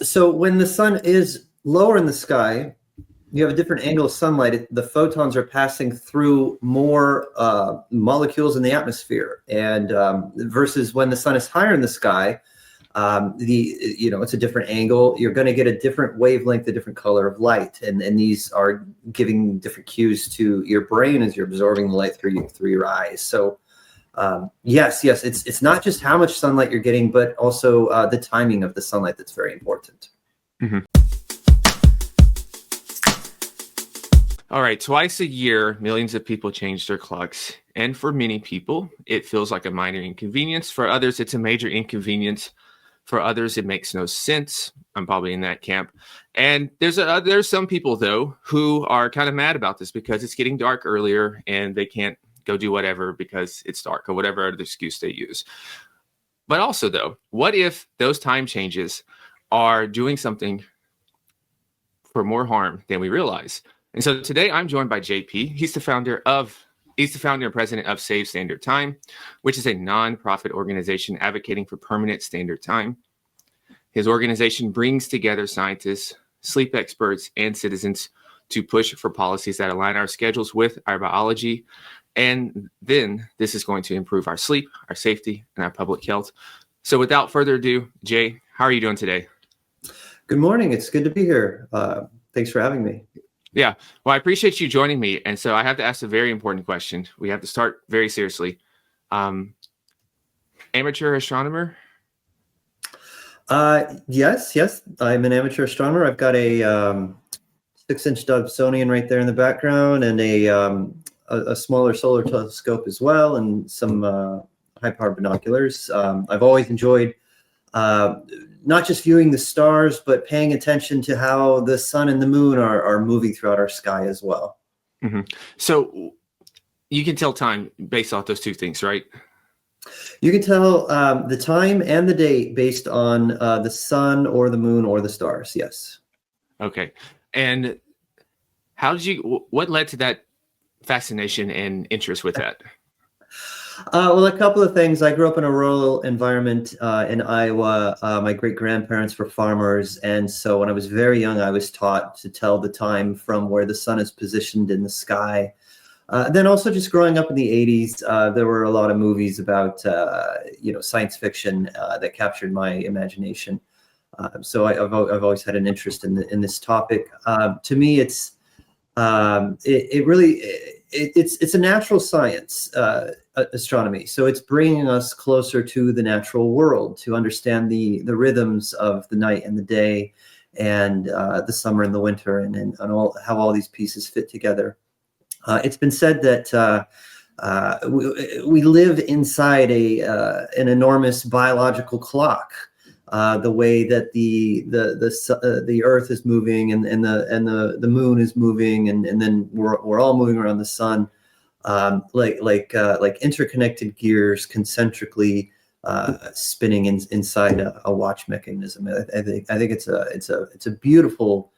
So when the sun is lower in the sky, you have a different angle of sunlight. The photons are passing through more molecules in the atmosphere, and versus when the sun is higher in the sky, it's a different angle. You're going to get a different wavelength, a different color of light, and these are giving different cues to your brain as you're absorbing the light through your eyes. So yes, it's not just how much sunlight you're getting, but also the timing of the sunlight that's very important. Mm-hmm. All right, twice a year, millions of people change their clocks. And for many people, it feels like a minor inconvenience. For others, it's a major inconvenience. For others, it makes no sense. I'm probably in that camp. And there's some people, though, who are kind of mad about this because it's getting dark earlier and they can't go do whatever because it's dark or whatever other excuse they use. But also, though, what if those time changes are doing something for more harm than we realize? And so today I'm joined by JP. He's the founder and president of Save Standard Time, which is a nonprofit organization advocating for permanent standard time. His organization brings together scientists, sleep experts, and citizens to push for policies that align our schedules with our biology. And then this is going to improve our sleep, our safety, and our public health. So without further ado, Jay, how are you doing today? Good morning. It's good to be here. Thanks for having me. Yeah, well, I appreciate you joining me. And so I have to ask a very important question. We have to start very seriously. Amateur astronomer? Yes. I'm an amateur astronomer. I've got a 6-inch Dobsonian right there in the background, and a smaller solar telescope as well, and some high-power binoculars. I've always enjoyed not just viewing the stars, but paying attention to how the sun and the moon are moving throughout our sky as well. Mm-hmm. So you can tell time based off those two things, right? You can tell the time and the date based on the sun or the moon or the stars. Yes. Okay. And what led to that fascination and interest with that? Well, a couple of things. I grew up in a rural environment in Iowa. My great-grandparents were farmers. And so when I was very young, I was taught to tell the time from where the sun is positioned in the sky. Then also just growing up in the 80s, there were a lot of movies about, science fiction that captured my imagination. So I've always had an interest in this topic. To me, it's a natural science, astronomy. So it's bringing us closer to the natural world to understand the rhythms of the night and the day, and the summer and the winter, and how all these pieces fit together. It's been said that we live inside an enormous biological clock. The way that the Earth is moving and the moon is moving, and then we're all moving around the sun, like interconnected gears concentrically spinning inside a watch mechanism. I think it's a beautiful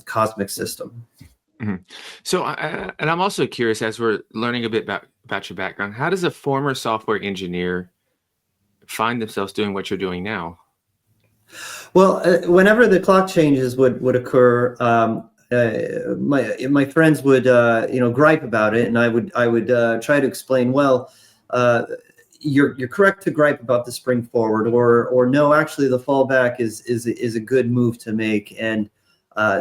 cosmic system. Mm-hmm. So, and I'm also curious, as we're learning a bit about your background, how does a former software engineer find themselves doing what you're doing now? Well, whenever the clock changes would occur, my friends would gripe about it, and I would try to explain. Well, you're correct to gripe about the spring forward, or no, actually the fallback is a good move to make. And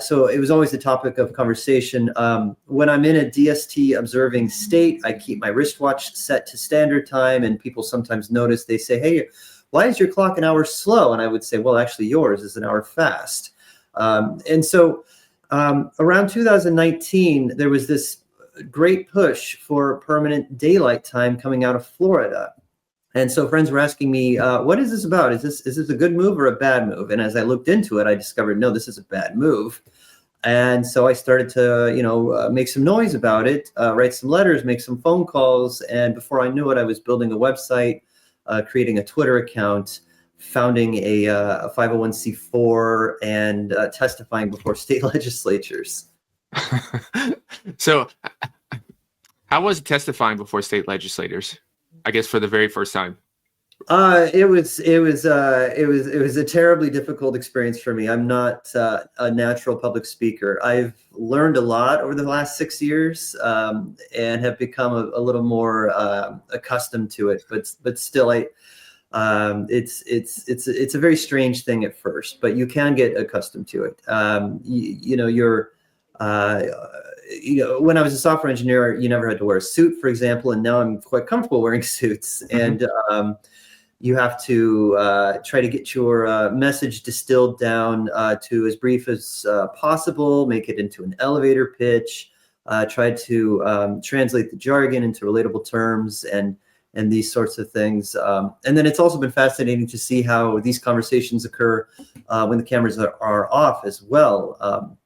so it was always the topic of conversation. When I'm in a DST observing state, I keep my wristwatch set to standard time, and people sometimes notice. They say, "Hey, why is your clock an hour slow?" And I would say, "Well, actually yours is an hour fast." And so around 2019, there was this great push for permanent daylight time coming out of Florida. And so friends were asking me, what is this about? Is this a good move or a bad move? And as I looked into it, I discovered, no, this is a bad move. And so I started to, make some noise about it, write some letters, make some phone calls. And before I knew it, I was building a website, creating a Twitter account, founding a 501c4, and testifying before state legislatures. So how was testifying before state legislators? I guess for the very first time. It was a terribly difficult experience for me. I'm not a natural public speaker. I've learned a lot over the last 6 years, and have become a little more accustomed to it. But still, it's a very strange thing at first, but you can get accustomed to it. Uh, when I was a software engineer, you never had to wear a suit, for example, and now I'm quite comfortable wearing suits. Mm-hmm. And you have to try to get your message distilled down to as brief as possible, make it into an elevator pitch, try to translate the jargon into relatable terms, and these sorts of things. And then it's also been fascinating to see how these conversations occur when the cameras are off as well.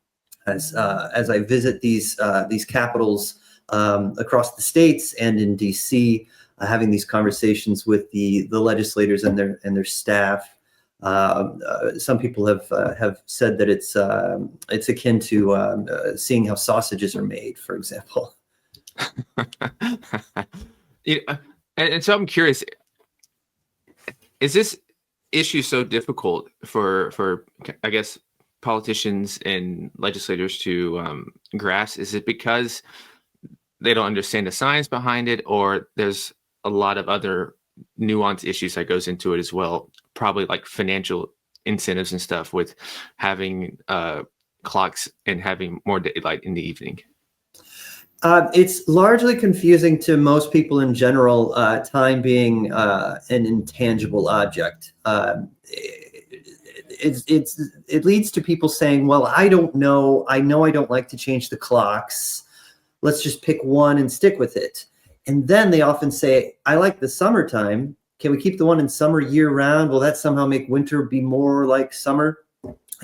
As I visit these capitals across the states and in DC, having these conversations with the legislators and their staff. Some people have said that it's akin to seeing how sausages are made, for example. And so I'm curious, is this issue so difficult for I guess politicians and legislators to grasp? Is it because they don't understand the science behind it, or there's a lot of other nuanced issues that goes into it as well, probably like financial incentives and stuff with having clocks and having more daylight in the evening? It's largely confusing to most people in general, time being an intangible object. It leads to people saying, well, I don't know. I know I don't like to change the clocks. Let's just pick one and stick with it. And then they often say, I like the summertime. Can we keep the one in summer year round? Will that somehow make winter be more like summer?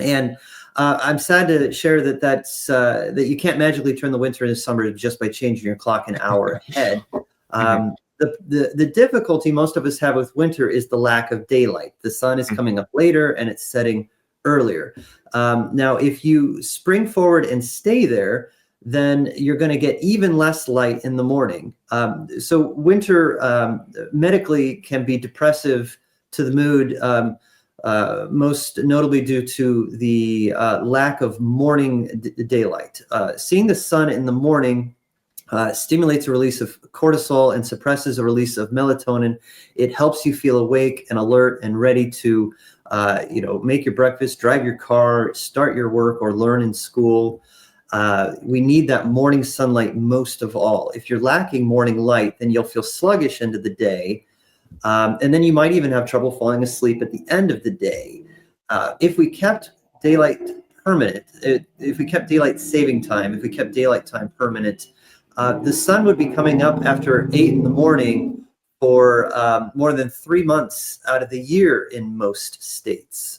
And I'm sad to share that you can't magically turn the winter into summer just by changing your clock an hour ahead. The difficulty most of us have with winter is the lack of daylight. The sun is coming up later and it's setting earlier. Now, if you spring forward and stay there, then you're going to get even less light in the morning. So winter medically can be depressive to the mood, most notably due to the lack of morning daylight. Seeing the sun in the morning stimulates a release of cortisol and suppresses a release of melatonin. It helps you feel awake and alert and ready to make your breakfast, drive your car, start your work, or learn in school. We need that morning sunlight most of all. If you're lacking morning light, then you'll feel sluggish into the day. And then you might even have trouble falling asleep at the end of the day. If we kept daylight permanent, if we kept daylight saving time, if we kept daylight time permanent, the sun would be coming up after 8 in the morning for more than 3 months out of the year in most states.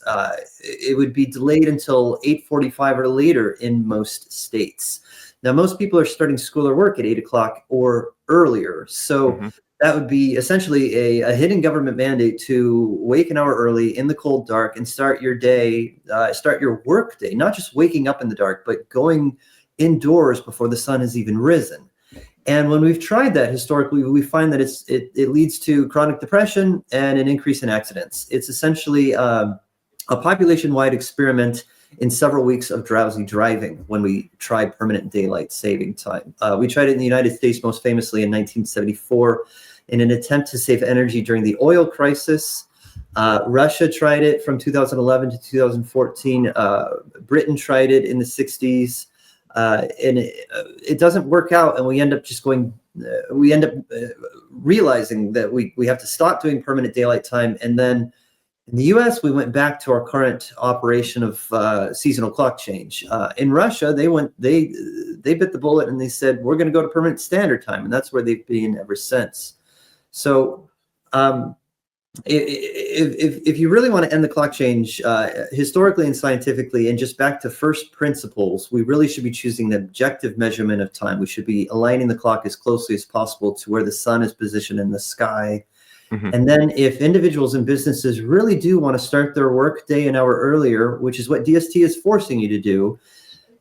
It would be delayed until 8:45 or later in most states. Now, most people are starting school or work at 8 o'clock or earlier. So that would be essentially a hidden government mandate to wake an hour early in the cold dark and start your day, start your work day, not just waking up in the dark, but going indoors before the sun has even risen. And when we've tried that historically, we find that it leads to chronic depression and an increase in accidents. It's essentially a population-wide experiment in several weeks of drowsy driving when we tried permanent daylight saving time. We tried it in the United States most famously in 1974 in an attempt to save energy during the oil crisis. Russia tried it from 2011 to 2014. Britain tried it in the 60s. And it doesn't work out, and we end up realizing that we have to stop doing permanent daylight time. And then in the US, we went back to our current operation of seasonal clock change. In Russia, they bit the bullet and they said, we're going to go to permanent standard time. And that's where they've been ever since. So if you really want to end the clock change historically and scientifically, and just back to first principles, we really should be choosing the objective measurement of time. We should be aligning the clock as closely as possible to where the sun is positioned in the sky. And then if individuals and businesses really do want to start their work day an hour earlier, which is what DST is forcing you to do,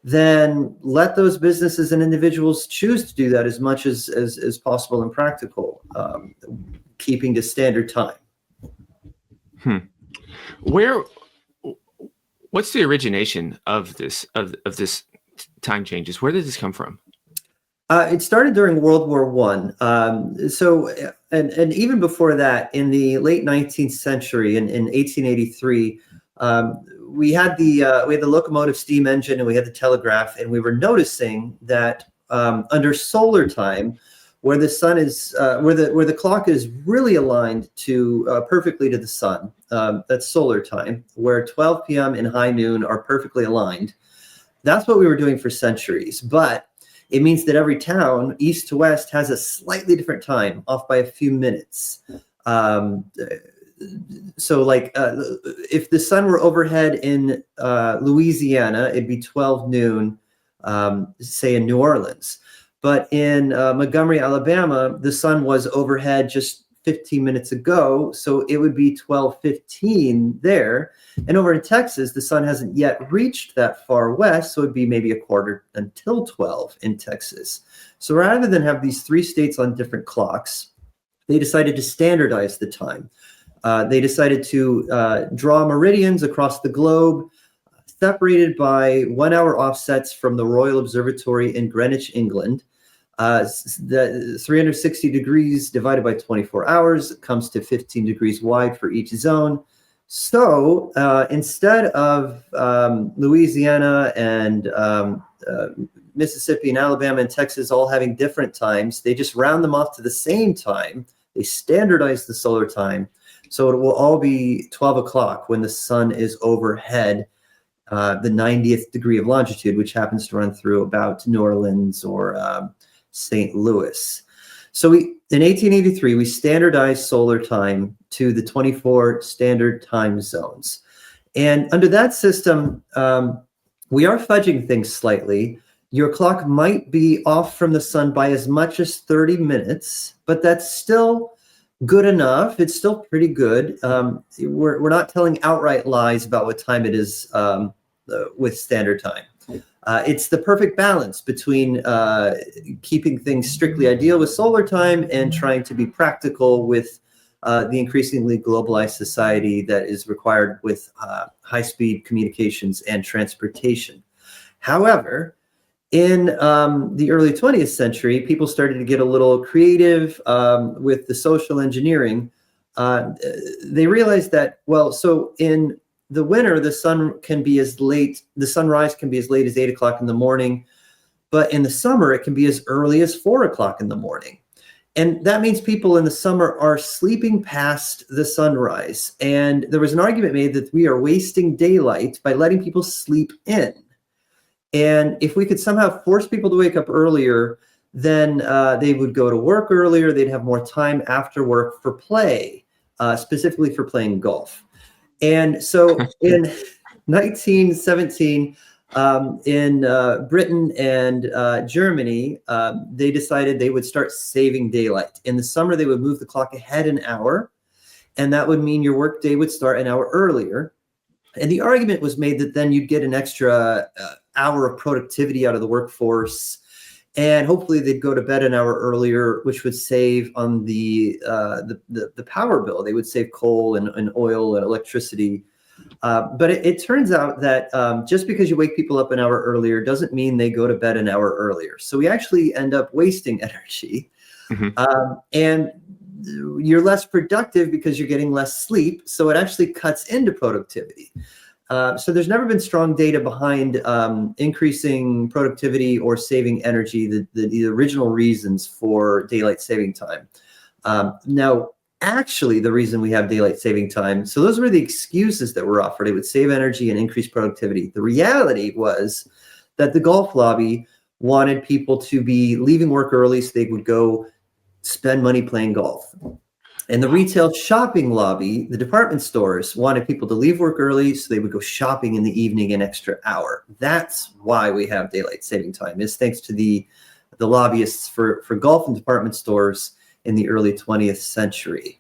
then let those businesses and individuals choose to do that as much as possible and practical, keeping to standard time. Hmm. Where? What's the origination of this time changes? Where did this come from? It started during World War One. And even before that, in the late 19th century, in 1883, we had the locomotive steam engine and we had the telegraph, and we were noticing that under solar time, where the sun is, where the clock is really aligned to perfectly to the sun, that's solar time, where 12 p.m. and high noon are perfectly aligned. That's what we were doing for centuries, but it means that every town, east to west, has a slightly different time, off by a few minutes. If the sun were overhead in Louisiana, it'd be 12 noon, say in New Orleans. But in Montgomery, Alabama, the sun was overhead just 15 minutes ago, so it would be 12:15 there. And over in Texas, the sun hasn't yet reached that far west, so it'd be maybe a quarter until 12 in Texas. So rather than have these three states on different clocks, they decided to standardize the time. They decided to draw meridians across the globe, separated by 1 hour offsets from the Royal Observatory in Greenwich, England. The 360 degrees divided by 24 hours comes to 15 degrees wide for each zone. So instead of Louisiana and Mississippi and Alabama and Texas all having different times, they just round them off to the same time. They standardize the solar time. So it will all be 12 o'clock when the sun is overhead the 90th degree of longitude, which happens to run through about New Orleans or St. Louis. So in 1883, we standardized solar time to the 24 standard time zones. And under that system, we are fudging things slightly. Your clock might be off from the sun by as much as 30 minutes, but that's still good enough. It's still pretty good. We're not telling outright lies about what time it is with standard time. It's the perfect balance between keeping things strictly ideal with solar time and trying to be practical with the increasingly globalized society that is required with high-speed communications and transportation. However, in the early 20th century, people started to get a little creative with the social engineering. They realized that, well, so in the winter, the sunrise can be as late as 8 o'clock in the morning, but in the summer, it can be as early as 4 o'clock in the morning. And that means people in the summer are sleeping past the sunrise. And there was an argument made that we are wasting daylight by letting people sleep in. And if we could somehow force people to wake up earlier, then they would go to work earlier. They'd have more time after work for play, specifically for playing golf. And so in 1917, in Britain and Germany, they decided they would start saving daylight. In the summer, they would move the clock ahead an hour, and that would mean your workday would start an hour earlier. And the argument was made that then you'd get an extra hour of productivity out of the workforce, and hopefully they'd go to bed an hour earlier, which would save on the power bill. They would save coal and oil and electricity. But it turns out that just because you wake people up an hour earlier doesn't mean they go to bed an hour earlier. So we actually end up wasting energy. Mm-hmm. And you're less productive because you're getting less sleep. So it actually cuts into productivity. So there's never been strong data behind increasing productivity or saving energy, the original reasons for daylight saving time. Now, actually, the reason we have daylight saving time, so those were the excuses that were offered. It would save energy and increase productivity. The reality was that the golf lobby wanted people to be leaving work early so they would go spend money playing golf. And the retail shopping lobby, the department stores, wanted people to leave work early so they would go shopping in the evening an extra hour. That's why we have daylight saving time, is thanks to the lobbyists for golf and department stores in the early 20th century.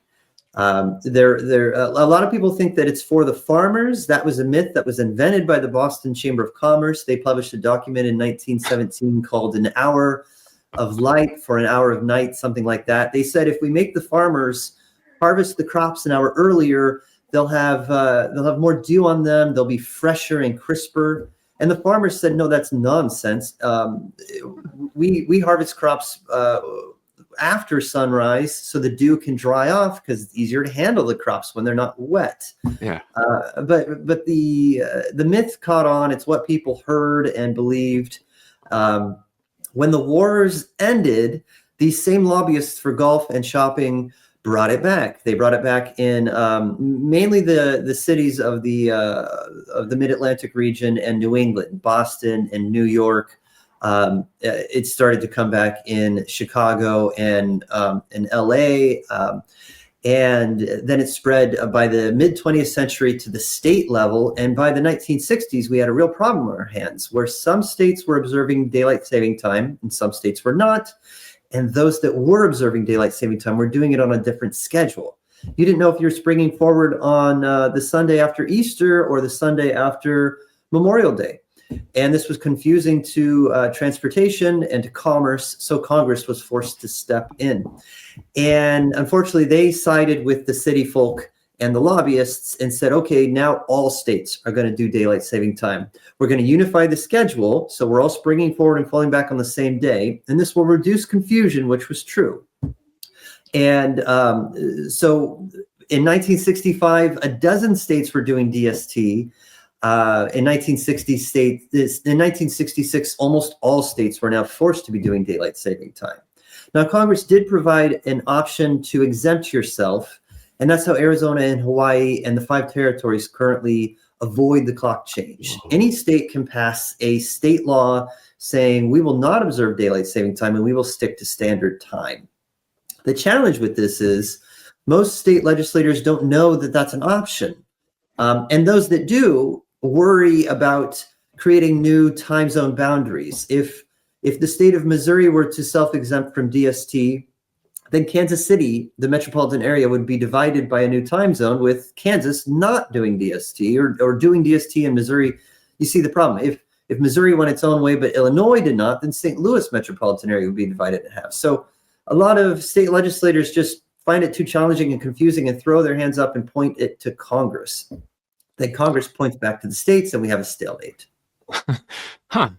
A lot of people think that it's for the farmers. That was a myth that was invented by the Boston Chamber of Commerce. They published a document in 1917 called An Hour of Light for an Hour of Night, something like that. They said if we make the farmers harvest the crops an hour earlier, They'll have more dew on them. They'll be fresher and crisper. And the farmers said, no, that's nonsense. We harvest crops after sunrise so the dew can dry off because it's easier to handle the crops when they're not wet. Yeah. But the myth caught on. It's what people heard and believed. When the wars ended, these same lobbyists for golf and shopping brought it back. They brought it back in mainly the cities of the Mid-Atlantic region and New England, Boston and New York. It started to come back in Chicago and in LA. And then it spread by the mid 20th century to the state level. And by the 1960s, we had a real problem on our hands where some states were observing daylight saving time and some states were not. And those that were observing daylight saving time were doing it on a different schedule. You didn't know if you were springing forward on the Sunday after Easter or the Sunday after Memorial Day. And this was confusing to transportation and to commerce, so Congress was forced to step in. And unfortunately, they sided with the city folk and the lobbyists and said, okay, now all states are going to do daylight saving time. We're going to unify the schedule, so we're all springing forward and falling back on the same day, and this will reduce confusion, which was true. And so in 1965, a dozen states were doing DST. In 1966, almost all states were now forced to be doing daylight saving time. Now, Congress did provide an option to exempt yourself, and that's how Arizona and Hawaii and the 5 territories currently avoid the clock change. Any state can pass a state law saying we will not observe daylight saving time and we will stick to standard time. The challenge with this is most state legislators don't know that that's an option. And those that do worry about creating new time zone boundaries. If the state of Missouri were to self-exempt from DST, then Kansas City, the metropolitan area, would be divided by a new time zone with Kansas not doing DST or doing DST in Missouri. You see the problem. If Missouri went its own way, but Illinois did not, then St. Louis metropolitan area would be divided in half. So a lot of state legislators just find it too challenging and confusing and throw their hands up and point it to Congress. Then Congress points back to the states and we have a stalemate. Huh.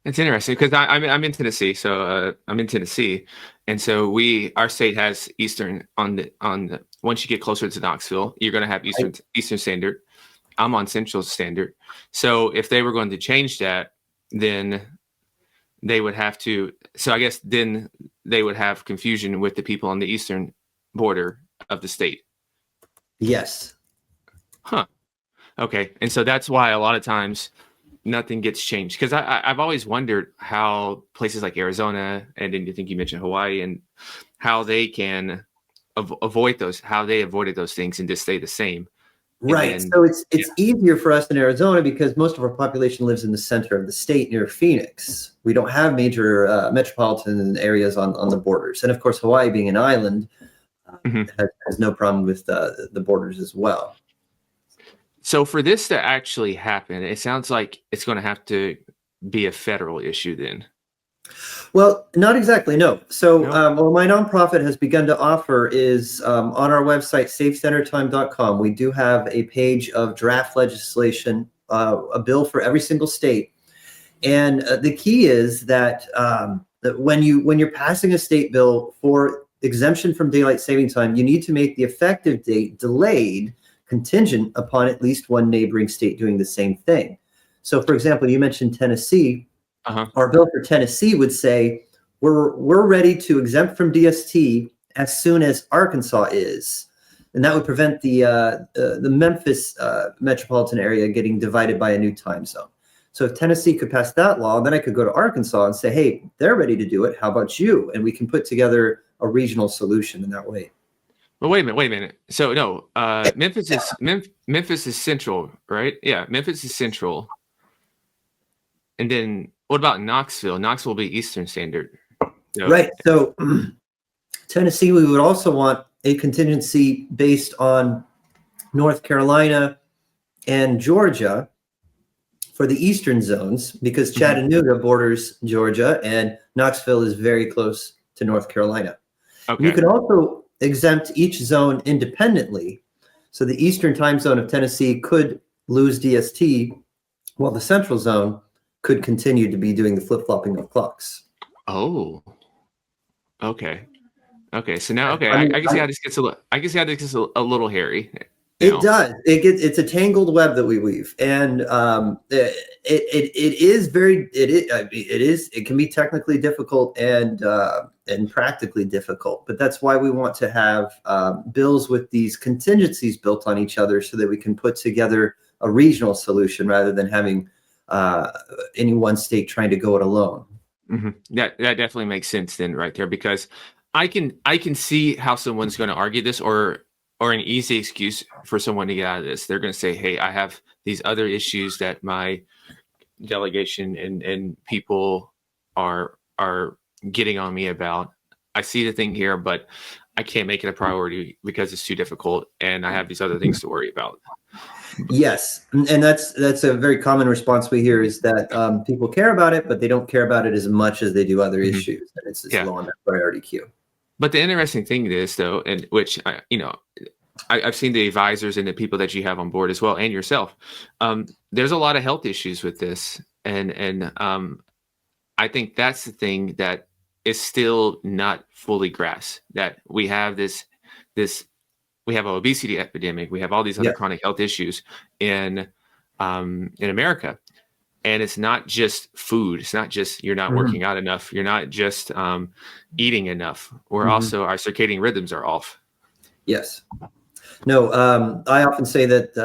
It's interesting because I'm in Tennessee, so I'm in Tennessee, and so our state has Eastern on the once you get closer to Knoxville, you're going to have Eastern Standard. I'm on Central Standard. So if they were going to change that, then they would have to. So I guess then they would have confusion with the people on the eastern border of the state. Yes. Huh. Okay, and so that's why a lot of times nothing gets changed, because I've always wondered how places like Arizona and then I think you mentioned Hawaii and how they can avoided those things and just stay the same. Right. So it's easier for us in Arizona because most of our population lives in the center of the state near Phoenix. We don't have major metropolitan areas on the borders. And of course, Hawaii being an island has no problem with the borders as well. So for this to actually happen, it sounds like it's going to have to be a federal issue then. Well, not exactly, no. So what my nonprofit has begun to offer is on our website, savestandardtime.com, we do have a page of draft legislation, a bill for every single state. And the key is that when you're passing a state bill for exemption from daylight saving time, you need to make the effective date delayed contingent upon at least one neighboring state doing the same thing. So, for example, you mentioned Tennessee. Our bill for Tennessee would say we're ready to exempt from DST as soon as Arkansas is, and that would prevent the Memphis metropolitan area getting divided by a new time zone. So if Tennessee could pass that law, then I could go to Arkansas and say, hey, they're ready to do it. How about you? And we can put together a regional solution in that way. Well, wait a minute. So no, Memphis is central, right? Yeah, Memphis is central. And then what about Knoxville? Knoxville will be Eastern Standard. So, right. So Tennessee, we would also want a contingency based on North Carolina and Georgia for the eastern zones, because Chattanooga borders Georgia and Knoxville is very close to North Carolina. Okay. You could also exempt each zone independently. So the eastern time zone of Tennessee could lose DST, while the central zone could continue to be doing the flip-flopping of clocks. Oh, okay. Okay. So now, okay, I mean, I can see how this gets I can see how this gets a little hairy it now. does. It's a tangled web that we weave, and it is very it can be technically difficult and practically difficult. But that's why we want to have bills with these contingencies built on each other, so that we can put together a regional solution rather than having any one state trying to go it alone. Mm-hmm. That definitely makes sense then, right there, because I can see how someone's going to argue this, or an easy excuse for someone to get out of this. They're going to say, "Hey, I have these other issues that my delegation and people are getting on me about. I see the thing here, but I can't make it a priority because it's too difficult, and I have these other things to worry about." Yes, and that's a very common response we hear, is that people care about it, but they don't care about it as much as they do other Mhm. issues, and it's Yeah. low on that priority queue. But the interesting thing is, though, and which I've seen the advisors and the people that you have on board as well, and yourself. There's a lot of health issues with this, and I think that's the thing that is still not fully grasped. That we have this we have an obesity epidemic, we have all these other Yeah. chronic health issues in America, and it's not just food. It's not just you're not Mhm. working out enough. You're not just eating enough. We're Mhm. also our circadian rhythms are off. Yes. No, I often say that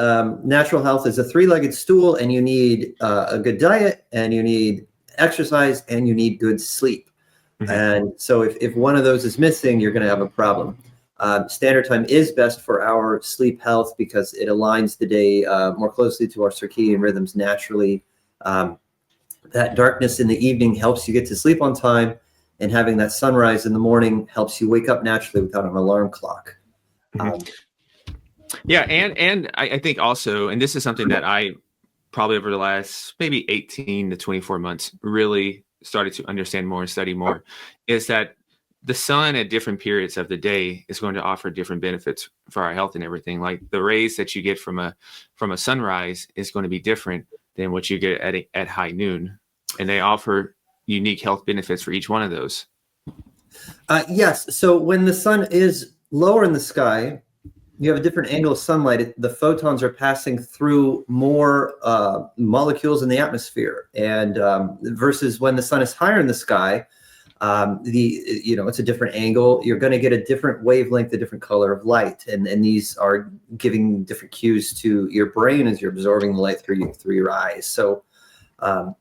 natural health is a three-legged stool, and you need a good diet, and you need exercise, and you need good sleep. Mhm. And so if one of those is missing, you're going to have a problem. Standard time is best for our sleep health because it aligns the day more closely to our circadian rhythms naturally. Um, that darkness in the evening helps you get to sleep on time, and having that sunrise in the morning helps you wake up naturally without an alarm clock. Mhm. Yeah, and I think also, and this is something that I probably over the last maybe 18 to 24 months really started to understand more and study more, is that the sun at different periods of the day is going to offer different benefits for our health and everything. Like the rays that you get from a sunrise is going to be different than what you get at high noon, and they offer unique health benefits for each one of those. Yes. So when the sun is lower in the sky, you have a different angle of sunlight. The photons are passing through more molecules in the atmosphere, and versus when the sun is higher in the sky, it's a different angle. You're going to get a different wavelength, a different color of light, and these are giving different cues to your brain as you're absorbing the light through your eyes. So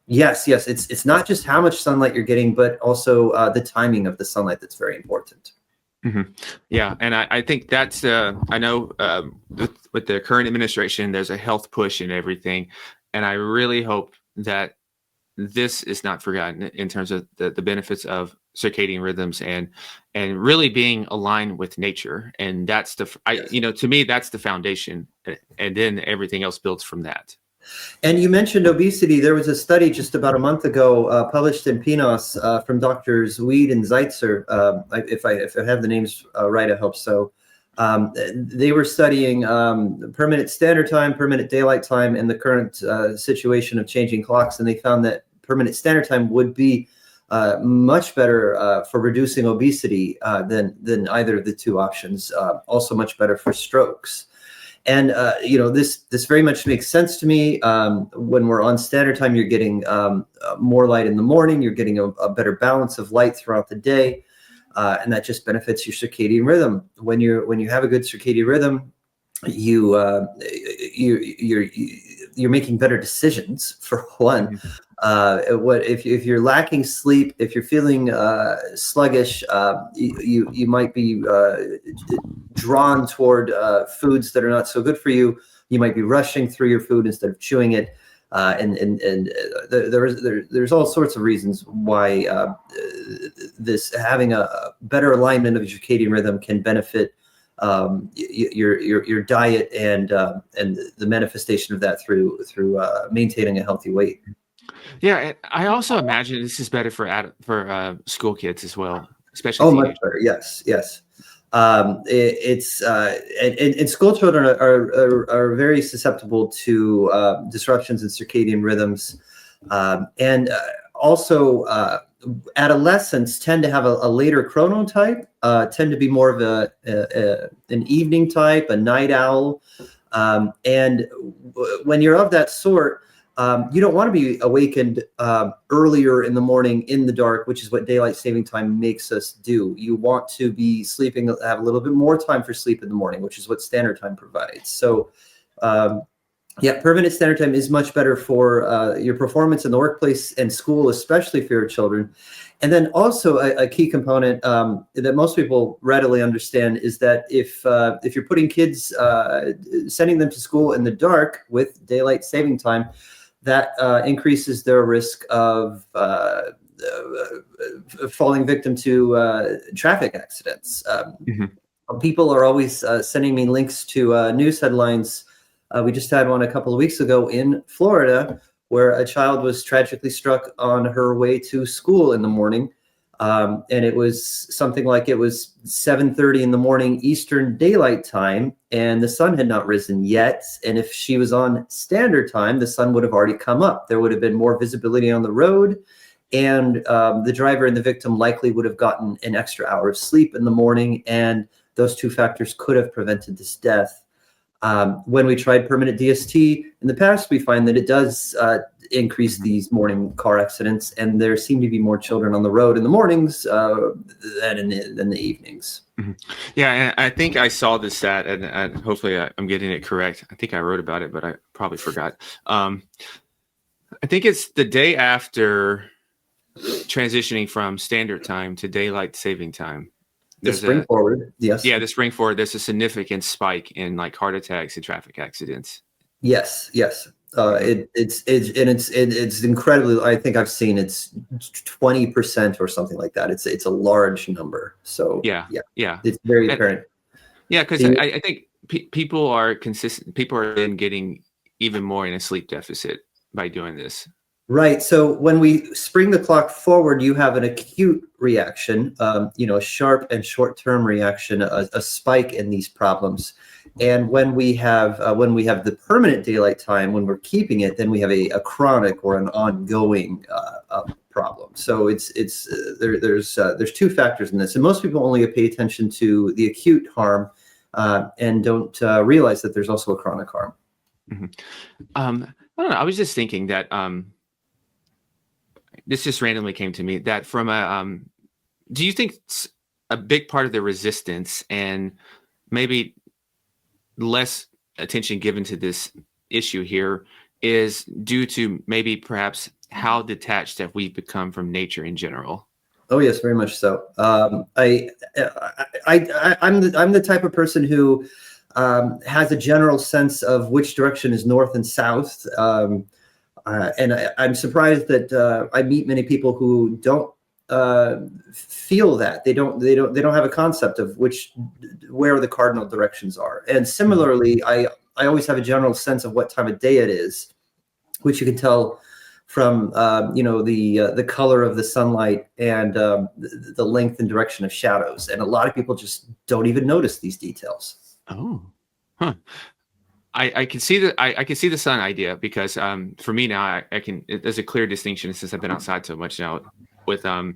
yes, it's not just how much sunlight you're getting, but also the timing of the sunlight that's very important. Mm-hmm. Yeah, and I think that's I know with the current administration, there's a health push and everything, and I really hope that this is not forgotten in terms of the benefits of circadian rhythms and really being aligned with nature, and that's Yes. to me that's the foundation, and then everything else builds from that. And you mentioned obesity. There was a study just about a month ago published in PNOS from Doctors Weed and Zeitzer. If I have the names right, I hope so. They were studying permanent standard time, permanent daylight time, and the current situation of changing clocks, and they found that permanent standard time would be much better for reducing obesity than either of the two options. Also, much better for strokes. And this very much makes sense to me. When we're on standard time, you're getting more light in the morning. You're getting a better balance of light throughout the day, and that just benefits your circadian rhythm. When you have a good circadian rhythm, you're making better decisions, for one. What if you're lacking sleep, if you're feeling sluggish, you might be drawn toward foods that are not so good for you. You might be rushing through your food instead of chewing it, there's all sorts of reasons why this having a better alignment of your circadian rhythm can benefit your diet and the manifestation of that through maintaining a healthy weight. Yeah, I also imagine this is better for school kids as well, especially Oh, much teenagers. better. Yes, yes. And school children are very susceptible to disruptions in circadian rhythms, and also adolescents tend to have a later chronotype, tend to be more of an evening type, a night owl, and when you're of that sort, you don't want to be awakened earlier in the morning in the dark, which is what daylight saving time makes us do. You want to be sleeping, have a little bit more time for sleep in the morning, which is what standard time provides. So, yeah, permanent standard time is much better for your performance in the workplace and school, especially for your children. And then also a key component that most people readily understand is that if you're putting kids, sending them to school in the dark with daylight saving time, that increases their risk of falling victim to traffic accidents. People are always sending me links to news headlines. We just had one a couple of weeks ago in Florida where a child was tragically struck on her way to school in the morning. And it was something like it was 7:30 in the morning Eastern Daylight Time, and the sun had not risen yet. And if she was on standard time, the sun would have already come up. There would have been more visibility on the road, and the driver and the victim likely would have gotten an extra hour of sleep in the morning, and those two factors could have prevented this death. When we tried permanent DST in the past, we find that it does increase these morning car accidents, and there seem to be more children on the road in the mornings than in the evenings. Yeah, and I think I saw this stat, and hopefully I'm getting it correct. I think I wrote about it, but I probably forgot. I think it's the day after transitioning from standard time to daylight saving time. The spring forward, yes. Yeah, the spring forward, there's a significant spike in like heart attacks and traffic accidents. Yes. It's incredibly. I think I've seen it's 20% or something like that. It's a large number. So yeah, it's very apparent. Yeah, because I think people are consistent. People are then getting even more in a sleep deficit by doing this. Right. So when we spring the clock forward, you have an acute reaction, a sharp and short-term reaction, a spike in these problems. And when we have the permanent daylight time, when we're keeping it, then we have a chronic or an ongoing problem. So there's two factors in this, and most people only pay attention to the acute harm and don't realize that there's also a chronic harm. I don't know. I was just thinking that. This just randomly came to me that from do you think a big part of the resistance and maybe less attention given to this issue here is due to maybe perhaps how detached have we become from nature in general? Oh yes, very much so. I'm the type of person who has a general sense of which direction is north and south. And I'm surprised that I meet many people who don't feel that. They don't have a concept of where the cardinal directions are. And similarly, I always have a general sense of what time of day it is, which you can tell from the color of the sunlight and the length and direction of shadows. And a lot of people just don't even notice these details. Oh, huh. I can see the sun idea because for me now there's a clear distinction since I've been outside so much now with how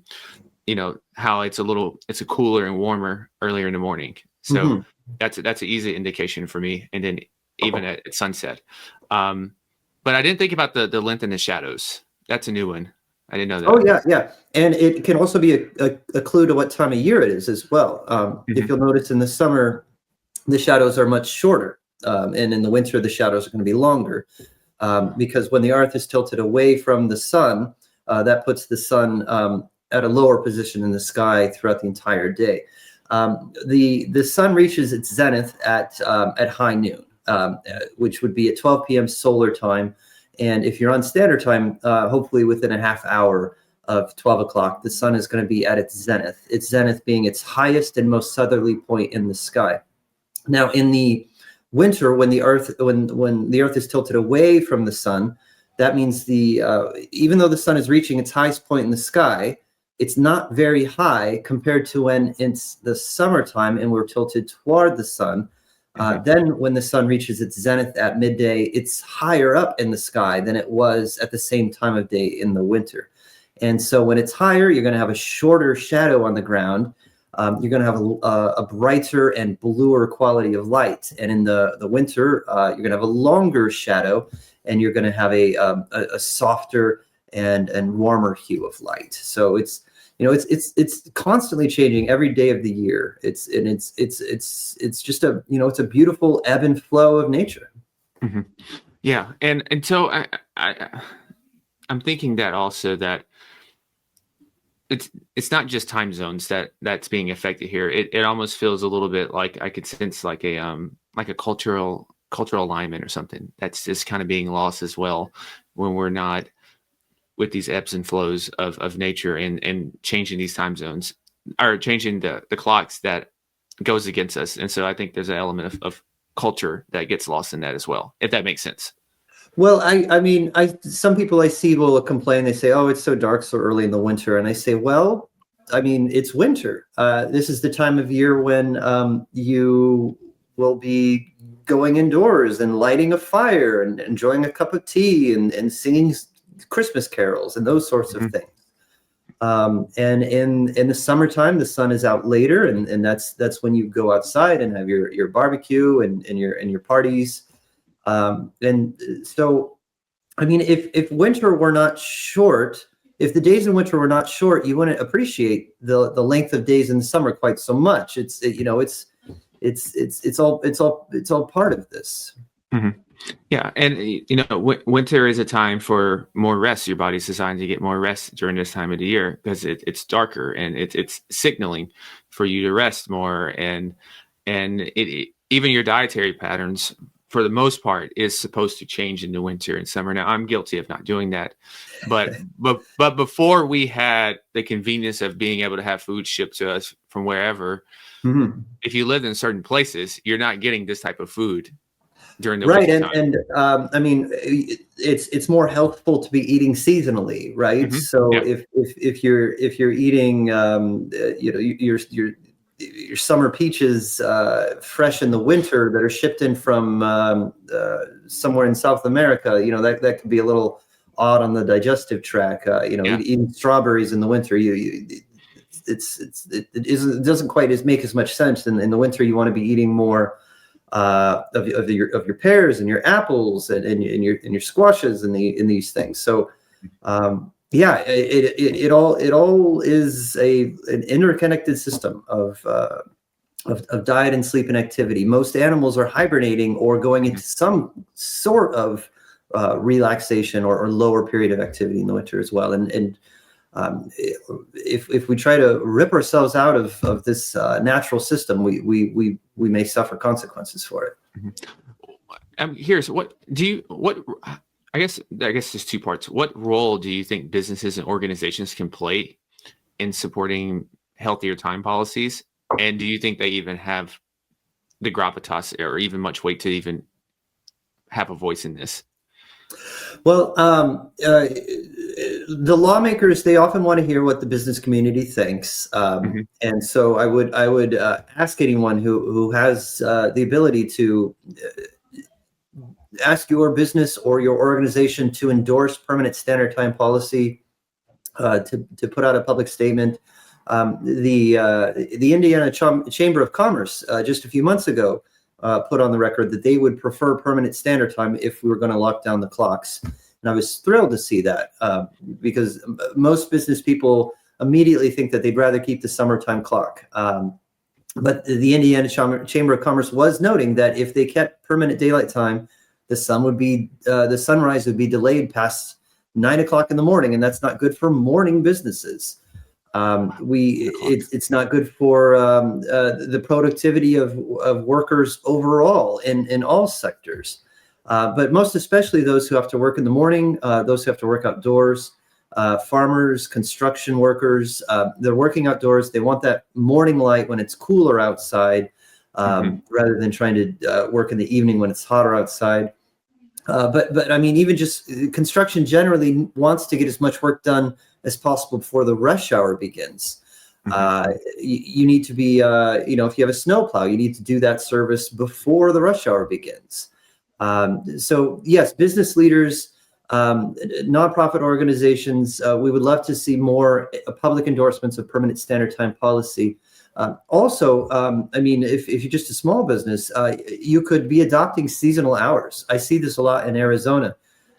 it's a cooler and warmer earlier in the morning. So that's an easy indication for me. And then even at sunset. But I didn't think about the length and the shadows. That's a new one. I didn't know that. Oh yeah. And it can also be a clue to what time of year it is as well. If you'll notice in the summer, the shadows are much shorter. And in the winter, the shadows are going to be longer because when the Earth is tilted away from the sun, that puts the sun at a lower position in the sky throughout the entire day. The sun reaches its zenith at high noon, which would be at 12 p.m. solar time. And if you're on standard time, hopefully within a half hour of 12 o'clock, the sun is going to be at its zenith being its highest and most southerly point in the sky. Now, in the winter, when the Earth is tilted away from the sun, that means even though the sun is reaching its highest point in the sky, it's not very high compared to when it's the summertime and we're tilted toward the sun. Then when the sun reaches its zenith at midday, it's higher up in the sky than it was at the same time of day in the winter. And so when it's higher, you're going to have a shorter shadow on the ground. You're going to have a brighter and bluer quality of light. And in the winter, you're going to have a longer shadow, and you're going to have a softer and warmer hue of light. So it's constantly changing every day of the year. It's just it's a beautiful ebb and flow of nature. Mm-hmm. Yeah, and so I'm thinking that also that it's not just time zones that's being affected here. It almost feels a little bit like I could sense like a cultural alignment or something that's just kind of being lost as well when we're not with these ebbs and flows of nature and changing these time zones or changing the clocks that goes against us. And so I think there's an element of culture that gets lost in that as well, if that makes sense. Well, I mean, some people I see will complain. They say, "Oh, it's so dark so early in the winter," and I say, "Well, I mean, it's winter. This is the time of year when you will be going indoors and lighting a fire and enjoying a cup of tea and singing Christmas carols and those sorts of things. And in the summertime, the sun is out later, and that's when you go outside and have your barbecue and your parties." And so, I mean, if winter were not short, if the days in winter were not short, you wouldn't appreciate the length of days in the summer quite so much. It's all part of this. Mm-hmm. Yeah, and winter is a time for more rest. Your body's designed to get more rest during this time of the year because it's darker and it's signaling for you to rest more, and even your dietary patterns, for the most part, is supposed to change in the winter and summer. Now, I'm guilty of not doing that, but before we had the convenience of being able to have food shipped to us from wherever, if you lived in certain places, you're not getting this type of food during the right. winter time. And I mean, it's more healthful to be eating seasonally, right? So if you're eating, your summer peaches fresh in the winter that are shipped in from somewhere in South America, that could be a little odd on the digestive tract. Eating strawberries in the winter, it doesn't quite make as much sense. In the winter, you want to be eating more of your pears and your apples and your squashes and these things. So it all is an interconnected system of diet and sleep and activity. Most animals are hibernating or going into some sort of relaxation or lower period of activity in the winter as well. And if we try to rip ourselves out of this natural system, we may suffer consequences for it. Here's I guess there's two parts. What role do you think businesses and organizations can play in supporting healthier time policies? And do you think they even have the gravitas or even much weight to even have a voice in this? Well, the lawmakers, they often want to hear what the business community thinks. And so I would ask anyone who has the ability to ask your business or your organization to endorse permanent standard time policy, to put out a public statement. The Indiana Chamber of Commerce just a few months ago put on the record that they would prefer permanent standard time if we were going to lock down the clocks. And I was thrilled to see that because most business people immediately think that they'd rather keep the summertime clock. But the Indiana Chamber of Commerce was noting that if they kept permanent daylight time, the sunrise would be delayed past 9 o'clock in the morning, and that's not good for morning businesses. It's not good for the productivity of workers overall in all sectors, but most especially those who have to work in the morning, those who have to work outdoors, farmers, construction workers. They're working outdoors. They want that morning light when it's cooler outside, rather than trying to work in the evening when it's hotter outside. But I mean, even just construction generally wants to get as much work done as possible before the rush hour begins. You need to be, if you have a snowplow, you need to do that service before the rush hour begins. So yes, business leaders, nonprofit organizations, we would love to see more public endorsements of permanent standard time policy. Also, I mean, if you're just a small business, you could be adopting seasonal hours. I see this a lot in Arizona,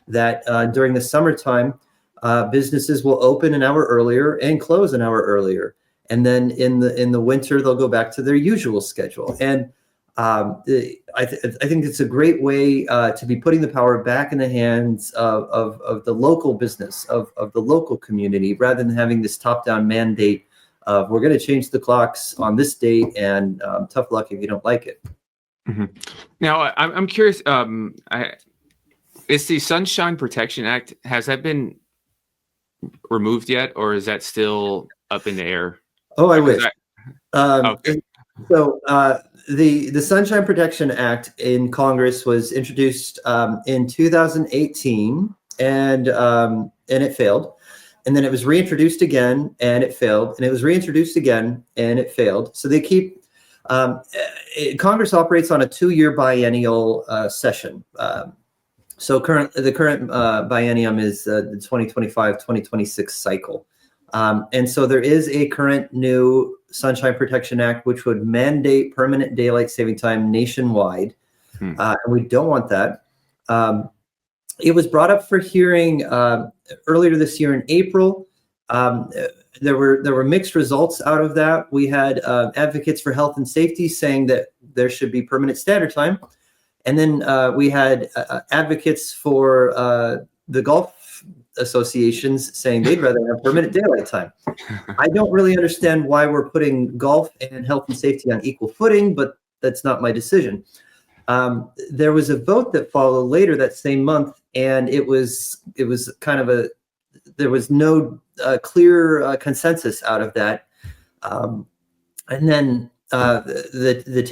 that during the summertime, businesses will open an hour earlier and close an hour earlier. And then in the winter, they'll go back to their usual schedule. And I think it's a great way to be putting the power back in the hands of the local business, of the local community, rather than having this top-down mandate of we're going to change the clocks on this date, and tough luck if you don't like it. Now, I'm curious, is the Sunshine Protection Act, has that been removed yet, or is that still up in the air? Oh, I wish. Okay. So the Sunshine Protection Act in Congress was introduced in 2018, and it failed. And then it was reintroduced again, and it failed. And it was reintroduced again, and it failed. So they keep Congress operates on a 2-year biennial session. So the current biennium is the 2025-2026 cycle. And so there is a current new Sunshine Protection Act, which would mandate permanent daylight saving time nationwide. And we don't want that. It was brought up for hearing earlier this year in April. There were mixed results out of that. We had advocates for health and safety saying that there should be permanent standard time. And then we had advocates for the golf associations saying they'd rather have permanent daylight time. I don't really understand why we're putting golf and health and safety on equal footing, but that's not my decision. There was a vote that followed later that same month, and it was kind of there was no clear consensus out of that. And then the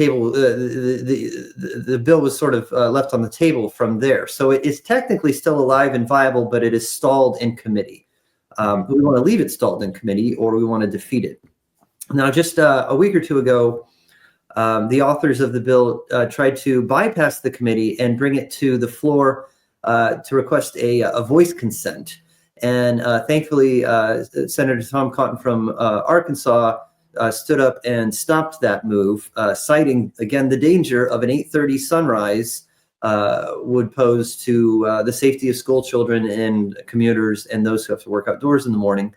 bill was sort of left on the table from there. So it is technically still alive and viable, but it is stalled in committee. We want to leave it stalled in committee, or we want to defeat it. Now, just a week or two ago, the authors of the bill tried to bypass the committee and bring it to the floor to request a voice consent. And thankfully, Senator Tom Cotton from Arkansas stood up and stopped that move, citing, again, the danger of an 8:30 sunrise would pose to the safety of school children and commuters and those who have to work outdoors in the morning.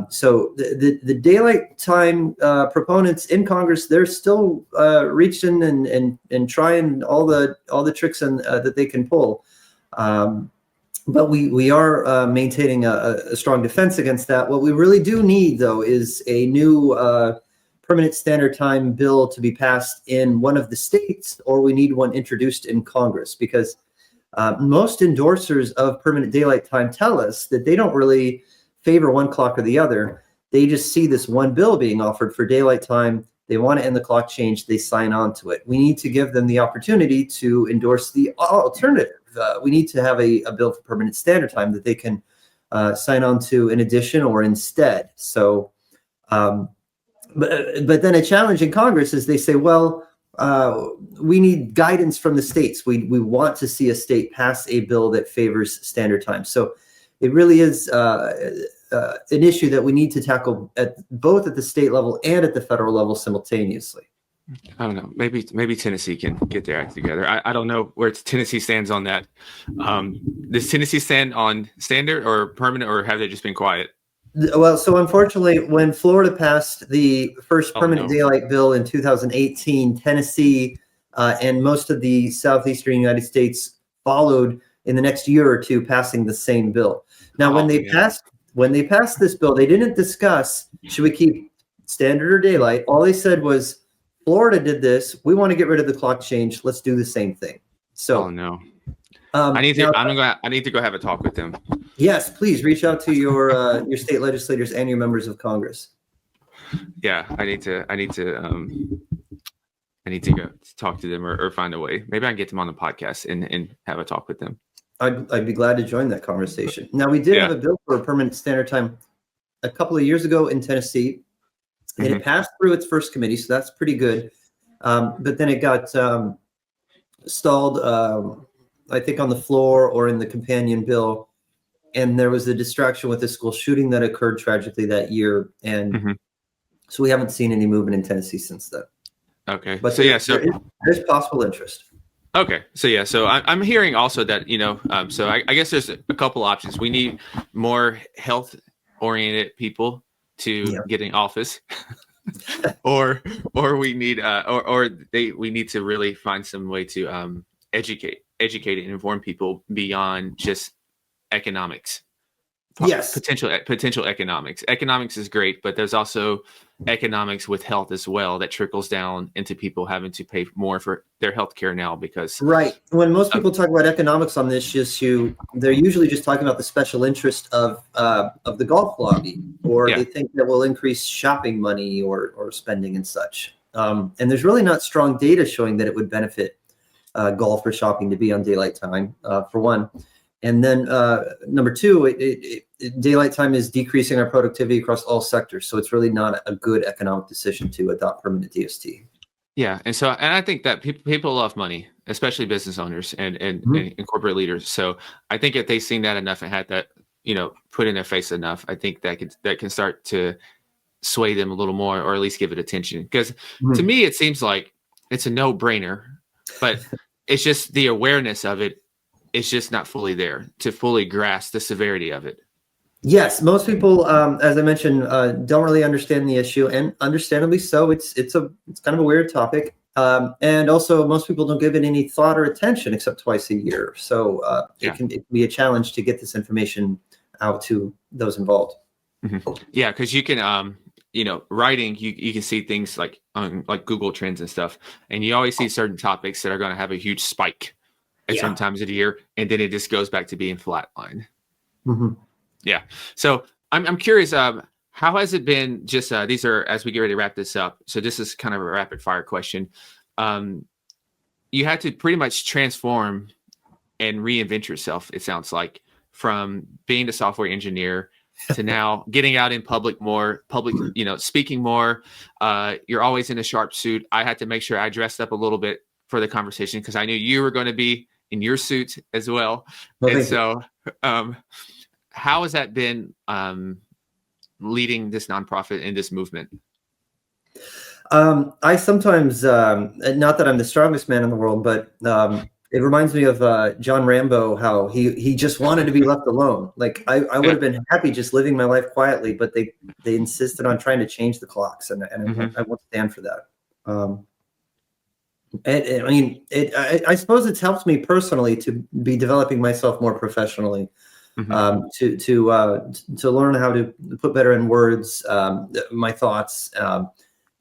So the daylight time proponents in Congress, they're still reaching and trying all the tricks that they can pull. But we are maintaining a strong defense against that. What we really do need, though, is a new permanent standard time bill to be passed in one of the states, or we need one introduced in Congress, because most endorsers of permanent daylight time tell us that they don't really favor one clock or the other. They just see this one bill being offered for daylight time. They want to end the clock change. They sign on to it. We need to give them the opportunity to endorse the alternative. We need to have a bill for permanent standard time that they can sign on to in addition or instead. So, but then a challenge in Congress is they say, well, we need guidance from the states. We want to see a state pass a bill that favors standard time. So it really is an issue that we need to tackle both at the state level and at the federal level simultaneously. I don't know. Maybe Tennessee can get their act together. I don't know where Tennessee stands on that. Does Tennessee stand on standard or permanent, or have they just been quiet? Well, so unfortunately, when Florida passed the first permanent daylight bill in 2018, Tennessee and most of the southeastern United States followed in the next year or two, passing the same bill. Now, when they passed this bill, they didn't discuss, should we keep standard or daylight? All they said was, Florida did this. We want to get rid of the clock change. Let's do the same thing. So, oh no, I need to go have a talk with them. Yes, please reach out to your state legislators and your members of Congress. Yeah, I need to I need to go talk to them or find a way. Maybe I can get them on the podcast and have a talk with them. I'd be glad to join that conversation. Now, we did Yeah. have a bill for a permanent standard time a couple of years ago in Tennessee, and it passed through its first committee, so that's pretty good. But then it got stalled, I think, on the floor or in the companion bill. And there was a distraction with the school shooting that occurred tragically that year. And so we haven't seen any movement in Tennessee since then. Okay. But so there's possible interest. Okay. So I'm hearing also that, so I guess there's a couple options. We need more health oriented people to get in office. or we need we need to really find some way to educate and inform people beyond just economics. Yes. Potential economics. Economics is great, but there's also economics with health as well that trickles down into people having to pay more for their health care now because right. When most people talk about economics on this issue, they're usually just talking about the special interest of the golf lobby, or they think that will increase shopping money or spending and such. And there's really not strong data showing that it would benefit golf or shopping to be on daylight time, for one. And then number two, daylight time is decreasing our productivity across all sectors. So it's really not a good economic decision to adopt permanent DST. Yeah. And I think that people love money, especially business owners and corporate leaders. So I think if they've seen that enough and had that, put in their face enough, I think that can start to sway them a little more, or at least give it attention. Because to me, it seems like it's a no-brainer, but it's just the awareness of it. It's just not fully there to fully grasp the severity of it. Yes, most people, as I mentioned, don't really understand the issue, and understandably so. It's kind of a weird topic, and also most people don't give it any thought or attention except twice a year. So it can be a challenge to get this information out to those involved. Yeah, because you can, writing, you can see things like on like Google Trends and stuff, and you always see certain topics that are going to have a huge spike at certain times of the year, and then it just goes back to being flatline. Yeah. So I'm curious, how has it been? Just these are, as we get ready to wrap this up. So this is kind of a rapid fire question. You had to pretty much transform and reinvent yourself. It sounds like, from being a software engineer to now getting out in public more, speaking more. You're always in a sharp suit. I had to make sure I dressed up a little bit for the conversation because I knew you were going to be in your suit as well. And so how has that been leading this nonprofit in this movement? I sometimes, not that I'm the strongest man in the world, but it reminds me of John Rambo, how he just wanted to be left alone. Like I would have been happy just living my life quietly, but they insisted on trying to change the clocks, and I won't stand for that. I suppose it's helped me personally to be developing myself more professionally, to learn how to put better in words my thoughts,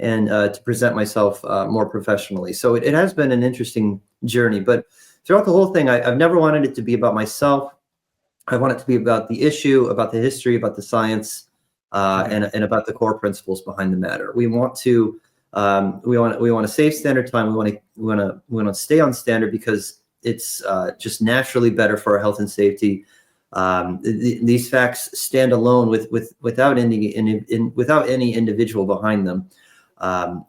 and to present myself more professionally. So it has been an interesting journey, but throughout the whole thing, I've never wanted it to be about myself. I want it to be about the issue, about the history, about the science, and about the core principles behind the matter. We want to save standard time. We want to stay on standard because it's just naturally better for our health and safety. These facts stand alone without any individual behind them. That's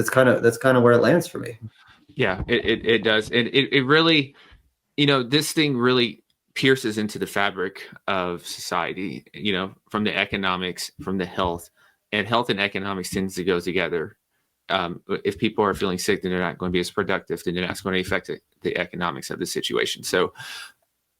kind of where it lands for me. Yeah, it does. And it really, this thing really pierces into the fabric of society, from the economics, from the health, and health and economics tends to go together. If people are feeling sick, then they're not going to be as productive, then that's going to affect the economics of the situation. So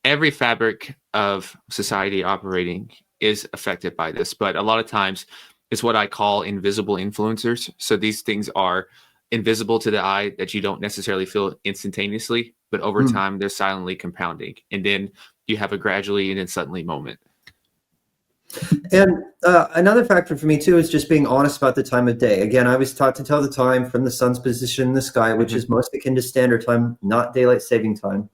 every fabric of society operating is affected by this, but a lot of times it's what I call invisible influencers. So these things are invisible to the eye that you don't necessarily feel instantaneously, but over time they're silently compounding. And then you have a gradually and then suddenly moment. And another factor for me too is just being honest about the time of day. Again, I was taught to tell the time from the sun's position in the sky, which is most akin to standard time, not daylight saving time.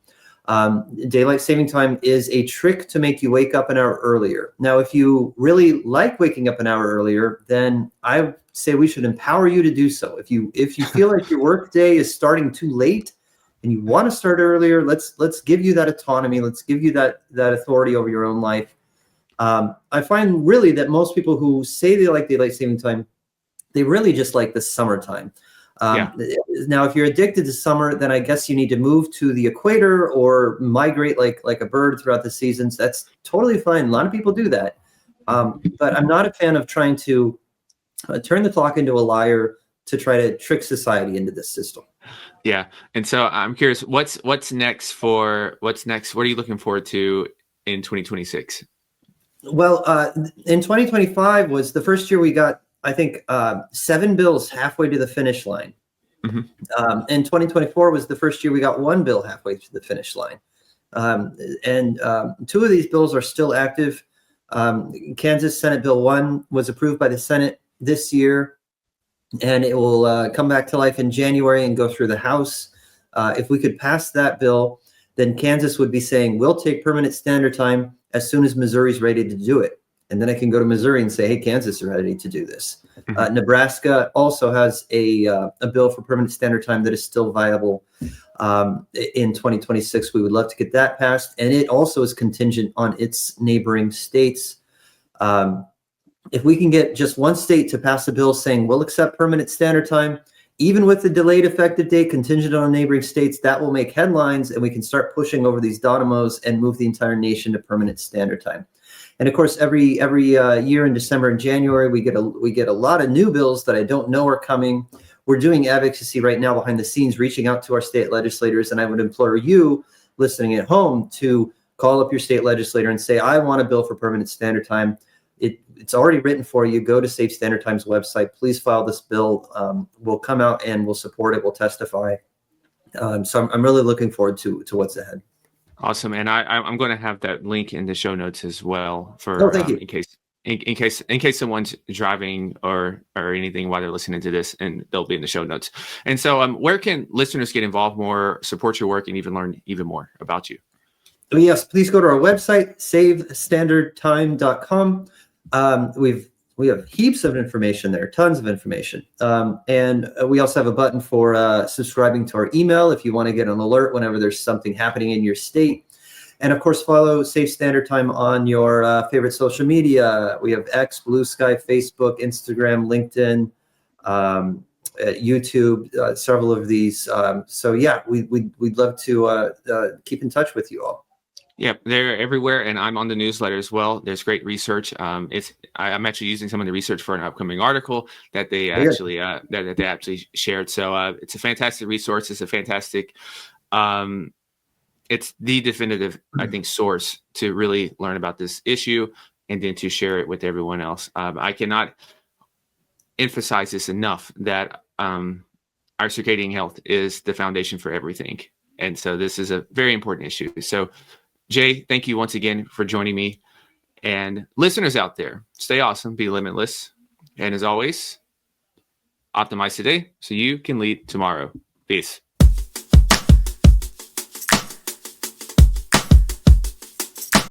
Daylight saving time is a trick to make you wake up an hour earlier. Now, if you really like waking up an hour earlier, then I say we should empower you to do so. If you feel like your work day is starting too late and you want to start earlier, let's give you that autonomy. Let's give you that authority over your own life. I find really that most people who say they like daylight saving time, they really just like the summertime. Now, if you're addicted to summer, then I guess you need to move to the equator or migrate like a bird throughout the seasons. That's totally fine. A lot of people do that. But I'm not a fan of trying to turn the clock into a liar to try to trick society into this system. Yeah. And so I'm curious, what's next? What are you looking forward to in 2026? Well, in 2025 was the first year we got, I think, 7 bills halfway to the finish line. Mm-hmm. And 2024 was the first year we got 1 bill halfway to the finish line. And 2 of these bills are still active. Kansas Senate Bill 1 was approved by the Senate this year, and it will come back to life in January and go through the House. If we could pass that bill, then Kansas would be saying, we'll take permanent standard time as soon as Missouri's ready to do it. And then I can go to Missouri and say, hey, Kansas is ready to do this. Mm-hmm. Nebraska also has a bill for permanent standard time that is still viable in 2026. We would love to get that passed. And it also is contingent on its neighboring states. If we can get just one state to pass a bill saying we'll accept permanent standard time, even with the delayed effective date contingent on neighboring states, that will make headlines, and we can start pushing over these dynamos and move the entire nation to permanent standard time. And of course, every year in December and January, we get a lot of new bills that I don't know are coming. We're doing advocacy right now behind the scenes, reaching out to our state legislators, and I would implore you listening at home to call up your state legislator and say, I want a bill for permanent standard time. It's already written for you. Go to Safe Standard Time's website. Please file this bill. We'll come out and we'll support it. We'll testify. So I'm really looking forward to what's ahead. Awesome. And I'm going to have that link in the show notes as well for thank you. in case someone's driving or anything while they're listening to this, and they'll be in the show notes. And so where can listeners get involved more, support your work, and even learn even more about you? Yes, please go to our website, savestandardtime.com. We have heaps of information there, tons of information. And we also have a button for subscribing to our email if you want to get an alert whenever there's something happening in your state. And of course, follow Safe Standard Time on your favorite social media. We have X, Blue Sky, Facebook, Instagram, LinkedIn, YouTube, several of these. So yeah, we'd love to keep in touch with you all. Yeah, they're everywhere, and I'm on the newsletter as well. There's great research. I'm actually using some of the research for an upcoming article that they actually that they actually shared. So it's a fantastic resource. It's a fantastic, it's the definitive, I think, source to really learn about this issue and then to share it with everyone else. I cannot emphasize this enough that our circadian health is the foundation for everything, and so this is a very important issue. So, Jay, thank you once again for joining me. And listeners out there, stay awesome, be limitless. And as always, optimize today so you can lead tomorrow. Peace.